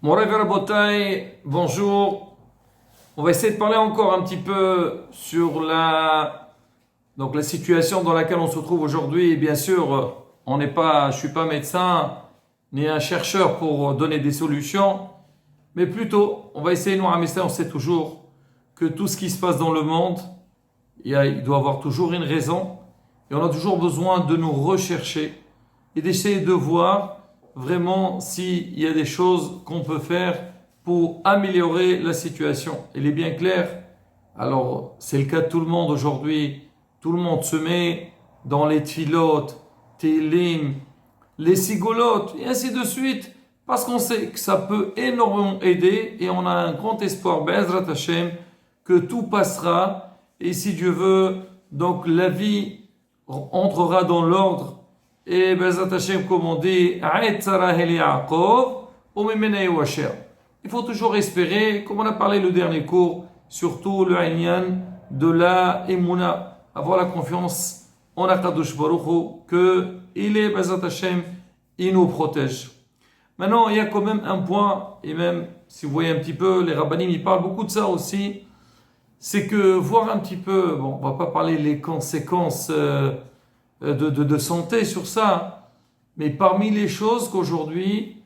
Moray Rabotai, bonjour. On va essayer de parler encore un petit peu sur la situation dans laquelle on se trouve aujourd'hui. Et bien sûr, je suis pas médecin ni un chercheur pour donner des solutions, mais plutôt, on va essayer, nous, à Messa, on sait toujours que tout ce qui se passe dans le monde, il doit avoir toujours une raison. Et on a toujours besoin de nous rechercher et d'essayer de voir vraiment s'il y a des choses qu'on peut faire pour améliorer la situation. Il est bien clair. Alors, c'est le cas de tout le monde aujourd'hui. Tout le monde se met dans les tfilotes, télim, les sigolotes, et ainsi de suite, parce qu'on sait que ça peut énormément aider et on a un grand espoir, Be'ezrat Hashem, que tout passera et si Dieu veut, donc la vie entrera dans l'ordre et Be'ezrat Hashem, comme on dit, il faut toujours espérer, comme on a parlé le dernier cours, surtout le Inyan de la Emouna, avoir la confiance en Akadosh Baruch Hu, que il est Be'ezrat Hashem, il nous protège. Maintenant, il y a quand même un point, et même si vous voyez un petit peu, les rabbinim, ils parlent beaucoup de ça aussi, c'est que voir un petit peu, bon, on va pas parler les conséquences de santé sur ça, mais parmi les choses qu'aujourd'hui,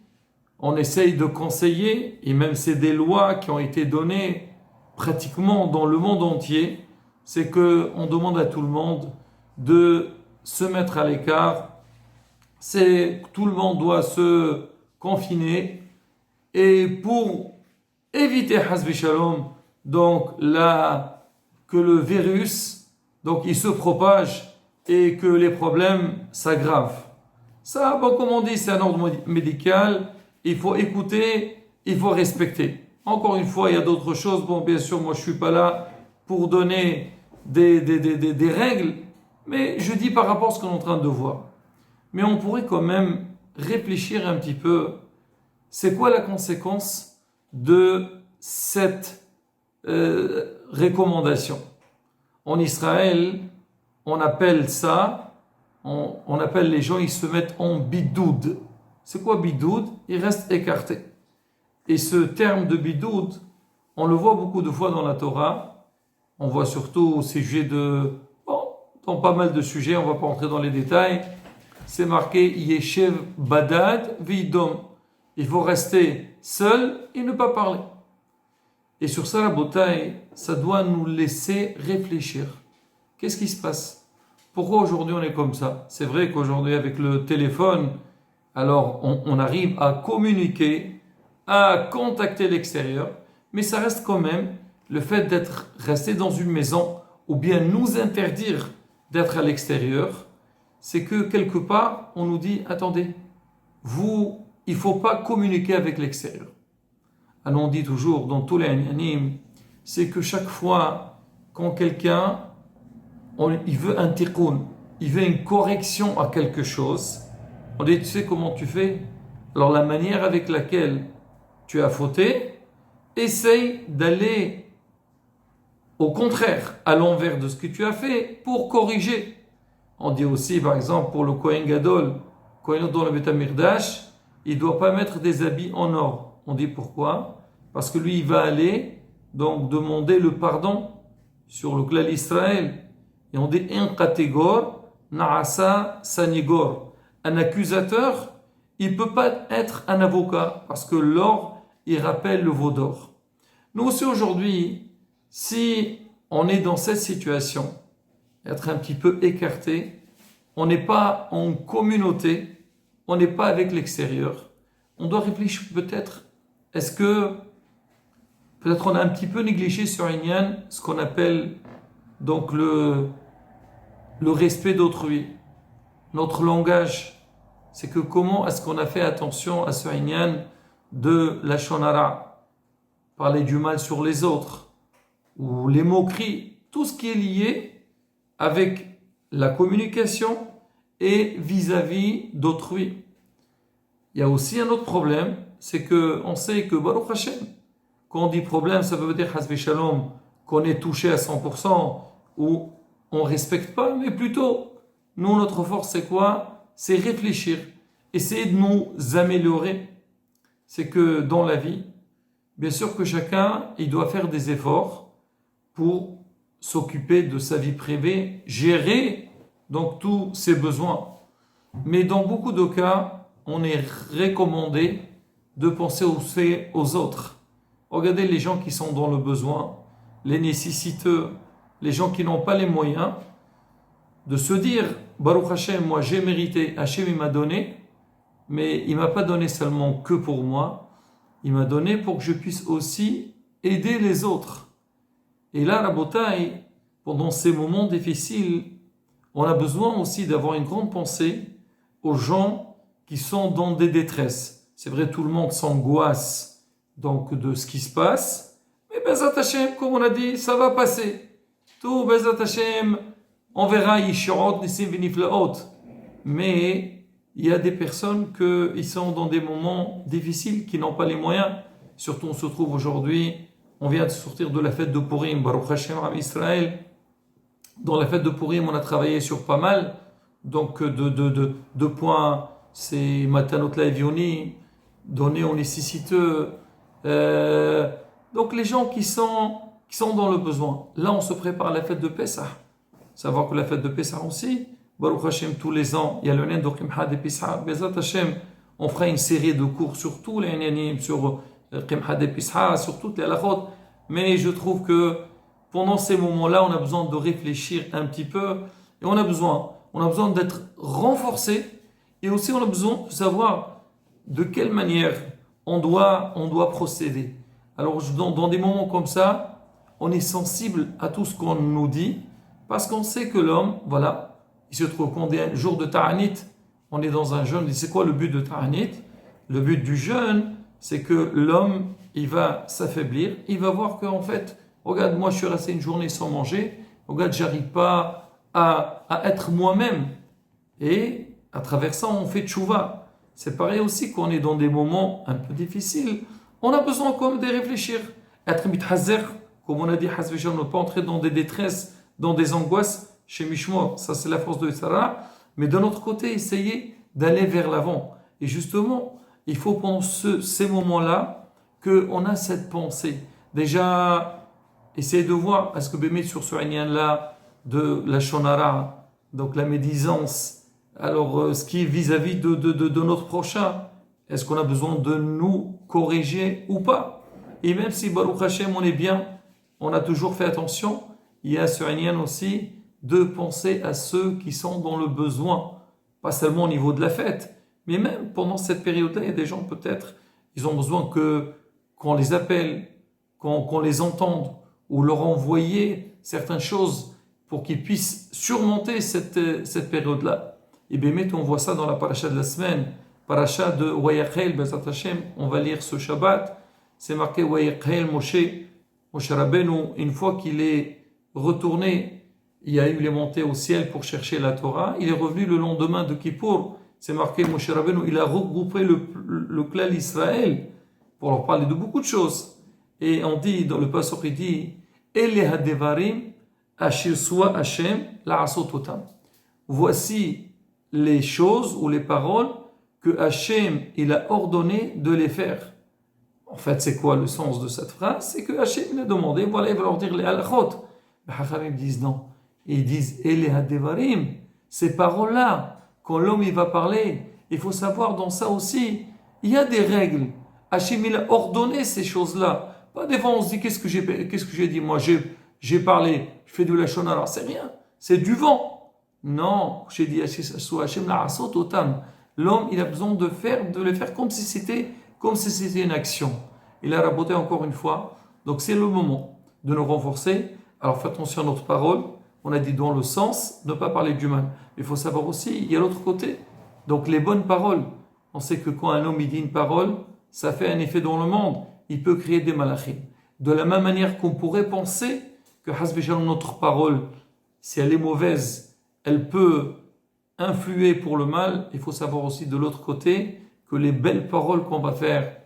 on essaye de conseiller, et même c'est des lois qui ont été données pratiquement dans le monde entier, c'est que on demande à tout le monde de se mettre à l'écart, c'est tout le monde doit se confiner, et pour éviter Hasbi Shalom, donc là, que le virus, donc il se propage et que les problèmes s'aggravent. Ça, bon, comme on dit, c'est un ordre médical, il faut écouter, il faut respecter. Encore une fois, il y a d'autres choses. Bon, bien sûr, moi je suis pas là pour donner des règles, mais je dis par rapport à ce qu'on est en train de voir. Mais on pourrait quand même réfléchir un petit peu, c'est quoi la conséquence de cette recommandation. En Israël, on appelle ça, on appelle les gens, ils se mettent en bidoud. C'est quoi bidoud? Ils restent écartés. Et ce terme de bidoud, on le voit beaucoup de fois dans la Torah. On voit surtout au sujet dans pas mal de sujets, on ne va pas entrer dans les détails. C'est marqué Yeshev Badad Vidom. Il faut rester seul et ne pas parler. Et sur ça, la bataille, ça doit nous laisser réfléchir. Qu'est-ce qui se passe? Pourquoi aujourd'hui on est comme ça? C'est vrai qu'aujourd'hui avec le téléphone, alors on arrive à communiquer, à contacter l'extérieur, mais ça reste quand même le fait d'être resté dans une maison ou bien nous interdire d'être à l'extérieur, c'est que quelque part on nous dit attendez, il ne faut pas communiquer avec l'extérieur. Alors on dit toujours dans tous les anyanim, c'est que chaque fois quand quelqu'un il veut un tikkun, il veut une correction à quelque chose, on dit tu sais comment tu fais? Alors la manière avec laquelle tu as fauté, essaye d'aller au contraire, à l'envers de ce que tu as fait pour corriger. On dit aussi par exemple pour le Kohen Gadol, Kohen dans le Beth Amikdash, il ne doit pas mettre des habits en or. On dit pourquoi? Parce que lui, il va aller donc demander le pardon sur le clan Israël. Et on dit un catégor, naasa sanigor. Un accusateur, il ne peut pas être un avocat parce que l'or, il rappelle le veau d'or. Nous aussi aujourd'hui, si on est dans cette situation, être un petit peu écarté, on n'est pas en communauté, on n'est pas avec l'extérieur, on doit réfléchir peut-être, est-ce que peut-être on a un petit peu négligé sur Inyan ce qu'on appelle donc le respect d'autrui, notre langage. C'est que comment est-ce qu'on a fait attention à ce Inyan de la shonara, parler du mal sur les autres, ou les moqueries, tout ce qui est lié avec la communication et vis-à-vis d'autrui. Il y a aussi un autre problème, c'est que on sait que Baruch Hashem, quand on dit problème, ça veut dire Hasbi Shalom, qu'on est touché à 100% ou on ne respecte pas, mais plutôt, nous, notre force, c'est quoi? C'est réfléchir, essayer de nous améliorer. c'est que dans la vie, bien sûr que chacun, il doit faire des efforts pour s'occuper de sa vie privée, gérer donc tous ses besoins. Mais dans beaucoup de cas, on est recommandé de penser aussi aux autres. Regardez les gens qui sont dans le besoin, les nécessiteux, les gens qui n'ont pas les moyens, de se dire, Baruch Hashem, moi j'ai mérité, Hashem il m'a donné, mais il ne m'a pas donné seulement que pour moi, il m'a donné pour que je puisse aussi aider les autres. Et là, Rabotai, pendant ces moments difficiles, on a besoin aussi d'avoir une grande pensée aux gens qui sont dans des détresses. C'est vrai, tout le monde s'angoisse donc de ce qui se passe, mais Bezat Hashem, comme on a dit, ça va passer. Tout Bezat Hashem, on verra, Yishorot, Nissim Viniflaot. Mais il y a des personnes qui sont dans des moments difficiles, qui n'ont pas les moyens. Surtout, on se trouve aujourd'hui, on vient de sortir de la fête de Purim, Baruch Hashem, Am Israël. Dans la fête de Purim, on a travaillé sur pas mal donc de points. C'est Matanot Laevioni, donner aux nécessiteux. Donc les gens qui sont dans le besoin. Là, on se prépare à la fête de Pessah. Savoir que la fête de Pessah aussi, Baruch Hashem, tous les ans, il y a le Nen de Qimha de Pessah. Bezat Hashem, on fera une série de cours sur tous les Nenim, sur Qimha de Pessah, sur toutes les halachot. Mais je trouve que pendant ces moments-là, on a besoin de réfléchir un petit peu. Et on a besoin d'être renforcé. Et aussi, on a besoin de savoir de quelle manière on doit procéder. Alors, dans des moments comme ça, on est sensible à tout ce qu'on nous dit, parce qu'on sait que l'homme, voilà, il se trouve qu'on est un jour de Ta'anit, on est dans un jeûne, et c'est quoi le but de Ta'anit? Le but du jeûne, c'est que l'homme, il va s'affaiblir, il va voir qu'en fait, regarde, moi je suis resté une journée sans manger, regarde, j'arrive pas à être moi-même. Et à travers ça, on fait tchouva. C'est pareil aussi qu'on est dans des moments un peu difficiles. On a besoin comme de réfléchir. Être mithazer, comme on a dit, ne pas entrer dans des détresses, dans des angoisses chez Mishmo. Ça, c'est la force de Sarah. Mais d'un autre côté, essayer d'aller vers l'avant. Et justement, il faut pendant ces moments-là qu'on a cette pensée. Déjà, essayer de voir, est-ce que Bémet sur ce là de la shonara, donc la médisance, alors ce qui est vis-à-vis de notre prochain, est-ce qu'on a besoin de nous corriger ou pas? Et même si Baruch Hashem on est bien, on a toujours fait attention, il y a ce aussi de penser à ceux qui sont dans le besoin, pas seulement au niveau de la fête, mais même pendant cette période-là, il y a des gens peut-être, ils ont besoin qu'on les appelle, qu'on les entende, ou leur envoyer certaines choses pour qu'ils puissent surmonter cette période-là. Et bien, on voit ça dans la paracha de la semaine, paracha de Wayachel, Bezat Hashem, on va lire ce Shabbat, c'est marqué Wayachel Moshe Rabbeinu, une fois qu'il est retourné, il y a eu les montées au ciel pour chercher la Torah, il est revenu le lendemain de Kippour, c'est marqué Moshe Rabbeinu, il a regroupé le clan d'Israël pour leur parler de beaucoup de choses. Et on dit, dans le passage, il dit, Ele hadevarim ashir soa Hashem la'asototam. Voici les choses ou les paroles que Hashem il a ordonné de les faire. En fait, c'est quoi le sens de cette phrase? C'est que Hashem il a demandé, voilà, il va leur dire les halachot. Mais Hachamim disent non. Ils disent Ele hadevarim. Ces paroles-là, quand l'homme il va parler, il faut savoir dans ça aussi, il y a des règles. Hashem il a ordonné ces choses-là. Pas des fois on se dit qu'est-ce que j'ai dit? Moi j'ai parlé, je fais de la shonara, c'est rien. C'est du vent. Non, j'ai dit l'homme il a besoin de le faire comme si c'était une action. Il a raboté encore une fois. Donc c'est le moment de nous renforcer. Alors fais attention à notre parole. On a dit dans le sens, ne pas parler du mal. Il faut savoir aussi, il y a l'autre côté. Donc les bonnes paroles. On sait que quand un homme il dit une parole, ça fait un effet dans le monde. Il peut créer des malachim. De la même manière qu'on pourrait penser que notre parole, si elle est mauvaise, elle peut influer pour le mal. Il faut savoir aussi de l'autre côté que les belles paroles qu'on va faire,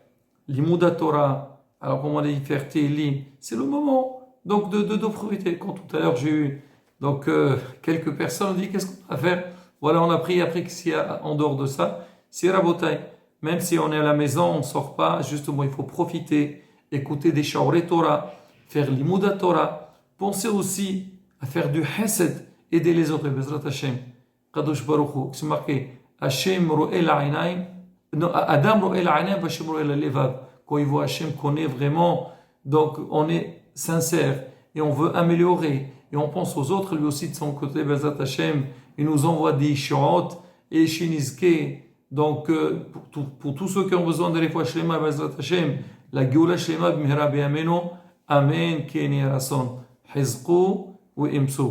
l'imouda Torah, alors comment on dit faire Tehillim, c'est le moment donc de profiter. Quand tout à l'heure j'ai eu donc quelques personnes ont dit qu'est-ce qu'on va faire? Voilà, on a pris après qu'est-ce qu'il y a en dehors de ça, c'est Rabotai. même si on est à la maison, on ne sort pas, justement, il faut profiter, écouter des Shaorei Torah, faire l'Imouda Torah. Pensez aussi à faire du Hesed, aider les autres, Bezrat Hashem. Kadosh Baruch Hu, c'est marqué, Hashem ro'el ha'inaim, non, Adam ro'el ha'inaim, Hashem ro'el ha'levav. Quand il voit Hashem, connaît vraiment, donc on est sincère et on veut améliorer et on pense aux autres, lui aussi de son côté, Bezrat Hashem, il nous envoie des Shoot et Shinizke. Donc, pour tous ceux qui ont besoin de l'Efoua Shlema, Bezrat Hashem, la Géoula Shlema, B'mihra B'yameno, Amen, Keni Rason, Hizqu ou Imsu.